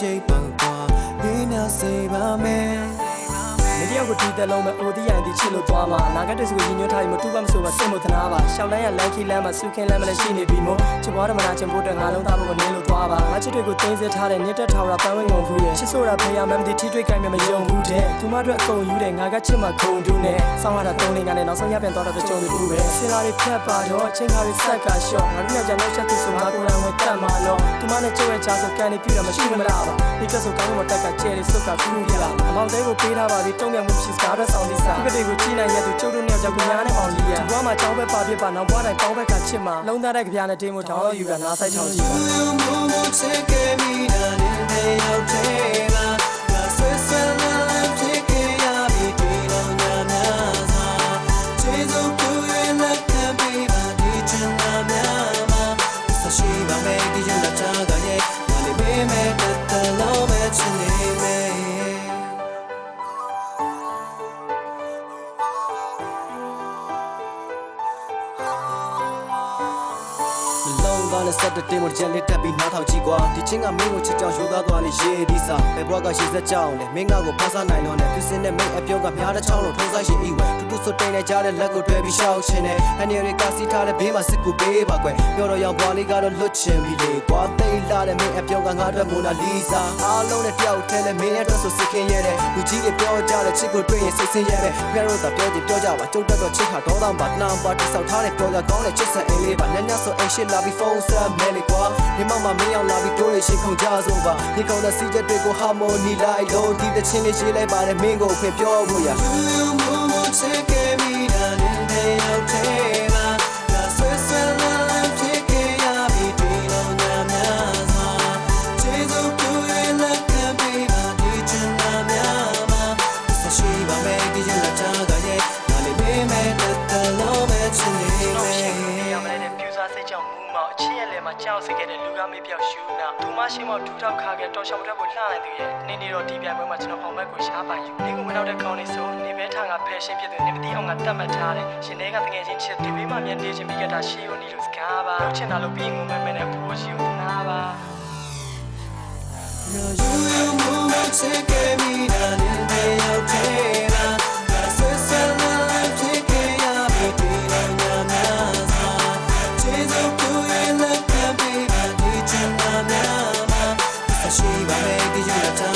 shape qua đi nào say ba meတယောက်ကိုတီးတဲ့လုံးမဲ့အိုဒီယန်ဒီချစ်လို့သွားမှာနာဂတ်တဲ့ဆိုရင်ညွှန်းထားရင်မတူပါမဆိုပါစိတ်မထနာပါရှောက်လန်းရလမ်းခီလမ်းမှာစုခင်းလမ်းမလည်းရှိနေပြီမို့ချစ်ပွားဓမ္မနာချင်ဖို့တဲ့ငါလုံးသားဖို့ကိုနင်းလို့သွားပါငါချစ်တွေကိုတင်းစဲထားတဲ့နှစ်တက်ထာဝရပန်းဝင်းကုန်ဘူးရဲ့ချစ်ဆိုတာဖေးရမှမသိထိတွေ့ကြိုင်မြမယုံဘူးတဲ့သူမတို့အကုန်ယူတဲ့ငါကချစ်မှခုံတူးနဲ့စောင်းရတာ3လနဲ့နောက်ဆုံးရပြန်သွားတော့ကြုံနေဘူးပဲစင်လာတွေဖြတ်ပါတော့ချင်းကားတွေဆက်ကရှော့ငါတို့ညကြနောက်ချက်သူဆိုငါကိုယ်တိုင်ဝင်တတ်မှာတော့သူမနဲ့ကြွယ်ချာဆိုကန်နေပြတာမရှိမလားပါဒီကဆိုကောင်းမတက်ကကျဲလေးစုတ်ကကူးရလာအမောင်သေးကိုပေးထားပါပြီတုံ့ပြန်မှုရှိစကားတော့ဆောင်ဒီစားဒီကတွေကိုကြည့်နိုင်ရသူကျုပ်တို့နဲ့ကြောက်ကိုညားနဲ့ပေါင်လီယာဒီဘွားမှာကြောင်းပဲပါပြပါနောက်ဘွားတိုင်းပေါင်းဘက်ကချစ်မှာလုံးသားတဲ့ကြပြားနဲ့တင်းမို့ထောင်းလို့ယူကနားဆိုင်ထောင်းကြည့်ပါလုံးသားနဲ့ဆက်တဲ့တင်းမို့ကြက်လေးတက်ပြီးနားထောင်ကြည့်ကွာဒီချင်းကမင်းကိုချစ်ကြောင်ရိုးသားသွားလေရေးဒီစာပဲဘွားကရှေ့ဆက်ကြောင်းလေမင်းကကိုဖဆနိုင်လို့နဲ့ပြစင်းနဲ့မင်းအပြုံးကမြားတဲ့ချောင်းလို့ထုံးဆိုင်ရှိဤဝဲတူတူစွတ်တိန်နဲ့ကြားတဲ့လက်ကိုတွဲပြီးရှောက်ချင်တယ်အန်ရီရီကစီထားတဲ့ဘေးမှာစစ်ကူပေးပါကွယ်ပြောတော့ရောက်ဘွားလေးကတော့လွတ်ချင်ပြီလေကွာသိလာတဲ့မင်းအပြုံးကငါအတွက်မိုနာလီစာအားလုံးနဲ့တယောက်ထဲနဲ့မင်းအတွက်ဆိုစစ်ခင်ရဲတဲ့လူကြီးတွေပြောကြတဲ့ချစ်ကိုတွေ့ရင်စိတ်ဆင်းရဲပဲပြရောသာပြောတယ်ပြောကြပါကျုပ်တက်တော့ချစ်ခါတော့တောင်းပါနှံပါတိဆောက်ထားတဲ့ပြောကြကောင်းတဲ့ချစ်ဆက်အိမ်လေးပါညညဆိုအိမ်ရှိလာပြီးဖုန်းဆက်မဲလေကွာဒီမောင်မမင်းအောင်လာပြီးတိုးလေးရှိခုန်ကြဆုံးပါဒီကောင်တဲ့စီချက်တွေကိုဟာမိုနီလိုက်လို့ဒီတဲ့ချင်းလေးရှိလိုက်ပါတယ်မင်းကိုခွင့်ပြောဖို့ရအချစ်ရဲ့လေမှာကြောက်စေခဲ့တဲ့လူကမေးပြောက်ရှူနာသူမရှိမောက်ထူထောက်ခါခဲ့တော်ရှောင်တဲ့ကိုလှနိုင်သူရဲ့နေနေတော့ဒီပြိုင်ပွဲမှာကျွန်တော်ဖောင်ဘက်ကိုရှားပိုင်ယူနေကိုမနောက်တဲ့ကောင်းနေဆိုနေပဲထားကဖက်ရှင်ဖြစ်သူနေမသိအောင်ကတတ်မှတ်ထားတယ်ရှင်တွေကတကယ်ချင်းချစ်ဒီဘေးမှာမျက်နေချင်းမိခဲ့တာရှီယိုနီလို့စကားပါလို့ချင်တာလို့ပြီးငုံမဲမဲနဲ့ဖိုးရှီယိုနာပါShe